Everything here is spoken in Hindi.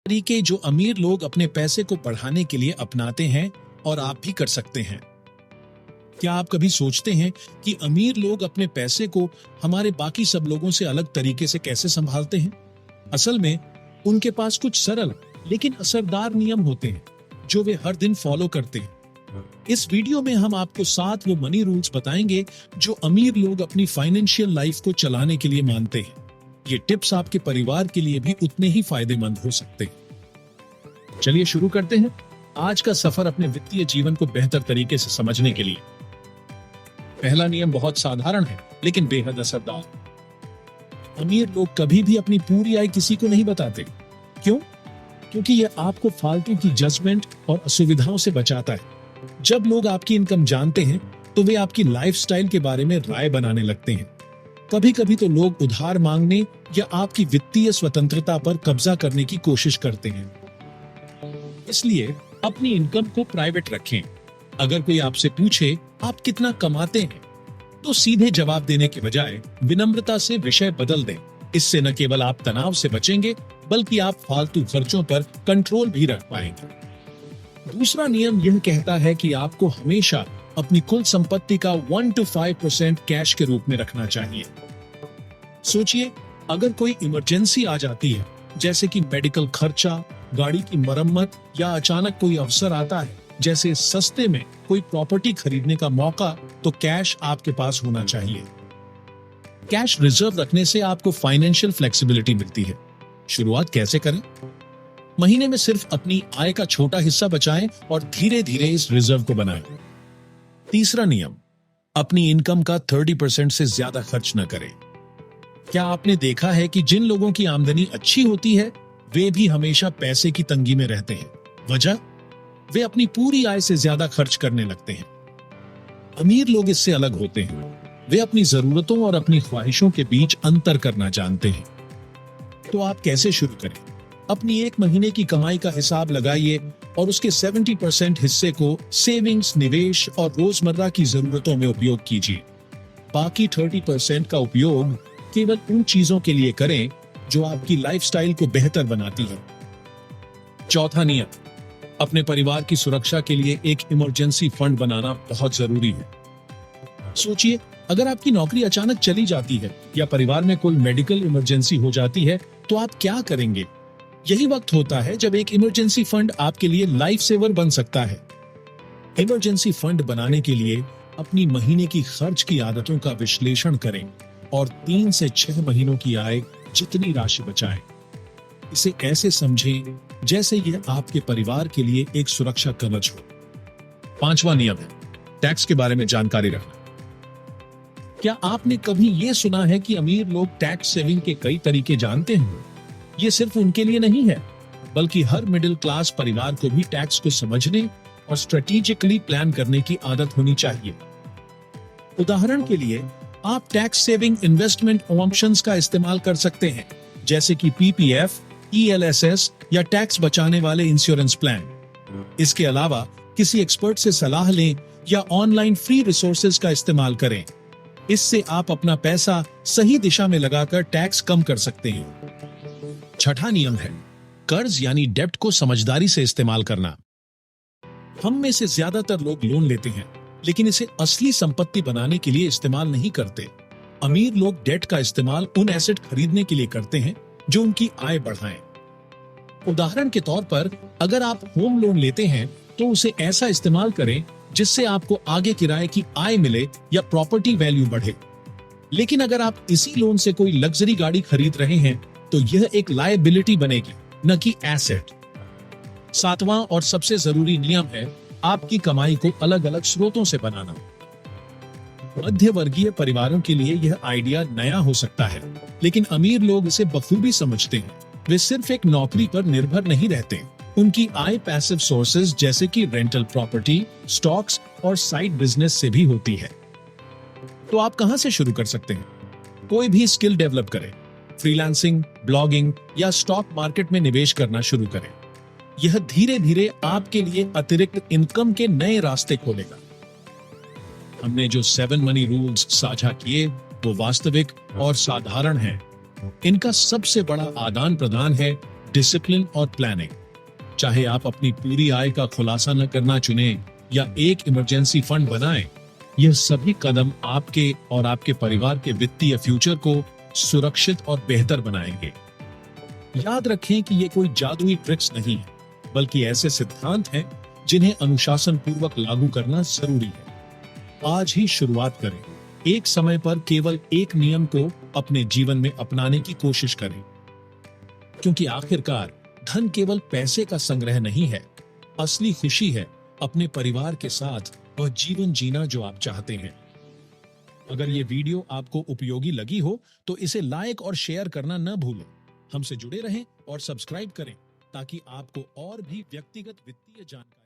तरीके जो अमीर लोग अपने पैसे को बढ़ाने के लिए अपनाते हैं और आप भी कर सकते हैं। क्या आप कभी सोचते हैं कि अमीर लोग अपने पैसे को हमारे बाकी सब लोगों से अलग तरीके से कैसे संभालते हैं? असल में उनके पास कुछ सरल लेकिन असरदार नियम होते हैं जो वे हर दिन फॉलो करते हैं। इस वीडियो में हम आपको 7 वो मनी रूल्स बताएंगे जो अमीर लोग अपनी फाइनेंशियल लाइफ को चलाने के लिए मानते हैं। ये टिप्स आपके परिवार के लिए भी उतने ही फायदेमंद हो सकते हैं। चलिए शुरू करते हैं आज का सफर अपने वित्तीय जीवन को बेहतर तरीके से समझने के लिए। पहला नियम बहुत साधारण है लेकिन बेहद असरदार। अमीर लोग कभी भी अपनी पूरी आय किसी को नहीं बताते। क्यों? क्योंकि यह आपको फालतू की जजमेंट और असुविधाओं से बचाता है। जब लोग आपकी इनकम जानते हैं तो वे आपकी लाइफस्टाइल के बारे में राय बनाने लगते हैं। कभी कभी तो लोग उधार मांगने या आपकी वित्तीय स्वतंत्रता पर कब्जा करने की कोशिश करते हैं। इसलिए अपनी इनकम को प्राइवेट रखें। अगर कोई आपसे पूछे आप कितना कमाते हैं तो सीधे जवाब देने के बजाय विनम्रता से विषय बदल दें। इससे न केवल आप तनाव से बचेंगे बल्कि आप फालतू खर्चों पर कंट्रोल भी रख पाएंगे। दूसरा नियम यह कहता है कि आपको हमेशा अपनी कुल संपत्ति का 1 to 5% कैश के रूप में रखना चाहिए। सोचिए, अगर कोई इमरजेंसी आ जाती है जैसे कि मेडिकल खर्चा, गाड़ी की मरम्मत या अचानक कोई अवसर आता है जैसे सस्ते में कोई प्रॉपर्टी खरीदने का मौका, तो कैश आपके पास होना चाहिए। कैश रिजर्व रखने से आपको फाइनेंशियल फ्लेक्सिबिलिटी मिलती है। शुरुआत कैसे करें? महीने में सिर्फ अपनी आय का छोटा हिस्सा बचाएं और धीरे धीरे इस रिजर्व को बनाएं। तीसरा नियम, अपनी इनकम का 30% से ज्यादा खर्च न करें। क्या आपने देखा है कि जिन लोगों की आमदनी अच्छी होती है वे भी हमेशा पैसे की तंगी में रहते हैं? वजह? वे अपनी पूरी आय से ज्यादा खर्च करने लगते हैं। अमीर लोग इससे अलग होते हैं। वे अपनी जरूरतों और अपनी ख्वाहिशों के बीच अंतर करना जानते हैं। तो आप कैसे शुरू करें? अपनी एक महीने की कमाई का हिसाब लगाइए और उसके 70% हिस्से को सेविंग्स, निवेश और रोजमर्रा की जरूरतों में उपयोग कीजिए। बाकी 30% का उपयोग केवल उन चीजों के लिए करें जो आपकी लाइफस्टाइल को बेहतर बनाती है। चौथा नियम, अपने परिवार की सुरक्षा के लिए एक इमरजेंसी फंड बनाना बहुत जरूरी है। सोचिए, अगर आपकी नौकरी अचानक चली जाती है या परिवार में कोई मेडिकल इमरजेंसी हो जाती है तो आप क्या करेंगे? यही वक्त होता है जब एक इमरजेंसी फंड आपके लिए लाइफ सेवर बन सकता है। इमरजेंसी फंड बनाने के लिए अपनी महीने की खर्च की आदतों का विश्लेषण करें और 3 से 6 महीनों की आय जितनी राशि बचाएं। इसे ऐसे समझें जैसे यह आपके परिवार के लिए एक सुरक्षा कवच हो। 5वां नियम है टैक्स के बारे में जानकारी रखना। क्या आपने कभी यह सुना है कि अमीर लोग टैक्स सेविंग के कई तरीके जानते हैं? ये सिर्फ उनके लिए नहीं है बल्कि हर मिडिल क्लास परिवार को भी टैक्स को समझने और स्ट्रेटेजिकली प्लान करने की आदत होनी चाहिए। उदाहरण के लिए आप टैक्स सेविंग इन्वेस्टमेंट ऑप्शंस का इस्तेमाल कर सकते हैं जैसे कि पीपीएफ, ईएलएसएस या टैक्स बचाने वाले इंश्योरेंस प्लान। इसके अलावा किसी एक्सपर्ट से सलाह लें या ऑनलाइन फ्री रिसोर्सेज का इस्तेमाल करें। इससे आप अपना पैसा सही दिशा में लगाकर टैक्स कम कर सकते हैं। छठा नियम है कर्ज यानी डेब्ट को समझदारी से इस्तेमाल करना। हम में से ज्यादातर लोग लोन लेते हैं लेकिन इसे असली संपत्ति बनाने के लिए इस्तेमाल नहीं करते। अमीर लोग डेट का इस्तेमाल उन एसेट खरीदने के लिए करते हैं जो उनकी आय बढ़ाएं। उदाहरण के तौर पर अगर आप होम लोन लेते हैं तो उसे ऐसा इस्तेमाल करें जिससे आपको आगे किराए की आय मिले या प्रॉपर्टी वैल्यू बढ़े। लेकिन अगर आप इसी लोन से कोई लग्जरी गाड़ी खरीद रहे हैं तो यह एक लायबिलिटी बनेगी, न कि एसेट। 7वां और सबसे जरूरी नियम है आपकी कमाई को अलग अलग स्रोतों से बनाना। मध्य वर्गीय परिवारों के लिए यह आइडिया नया हो सकता है लेकिन अमीर लोग इसे बखूबी समझते हैं। वे सिर्फ एक नौकरी पर निर्भर नहीं रहते। उनकी आय पैसिव सोर्सेज जैसे कि रेंटल प्रॉपर्टी, स्टॉक्स और साइड बिजनेस से भी होती है। तो आप कहां से शुरू कर सकते हैं? कोई भी स्किल डेवलप करें, फ्रीलांसिंग, ब्लॉगिंग या स्टॉक मार्केट में निवेश करना शुरू करें। यह धीरे धीरे आपके लिए अतिरिक्त इनकम के नए रास्ते खोलेगा। हमने जो 7 मनी रूल्स साझा किए वो वास्तविक और साधारण हैं। इनका सबसे बड़ा आदान प्रदान है डिसिप्लिन और प्लानिंग। चाहे आप अपनी पूरी आय का खुलासा न करना चुने या एक इमरजेंसी फंड बनाएं, यह सभी कदम आपके और आपके परिवार के वित्तीय फ्यूचर को सुरक्षित और बेहतर बनाएंगे। याद रखें कि ये कोई जादुई ट्रिक्स नहीं है, बल्कि ऐसे सिद्धांत हैं जिन्हें अनुशासन पूर्वक लागू करना जरूरी है। आज ही शुरुआत करें। एक समय पर केवल एक नियम को अपने जीवन में अपनाने की कोशिश करें, क्योंकि आखिरकार धन केवल पैसे का संग्रह नहीं है। असली खुशी है अपने परिवार के साथ वह जीवन जीना जो आप चाहते हैं। अगर ये वीडियो आपको उपयोगी लगी हो तो इसे लाइक और शेयर करना न भूलें। हमसे जुड़े रहें और सब्सक्राइब करें ताकि आपको और भी व्यक्तिगत वित्तीय जानकारी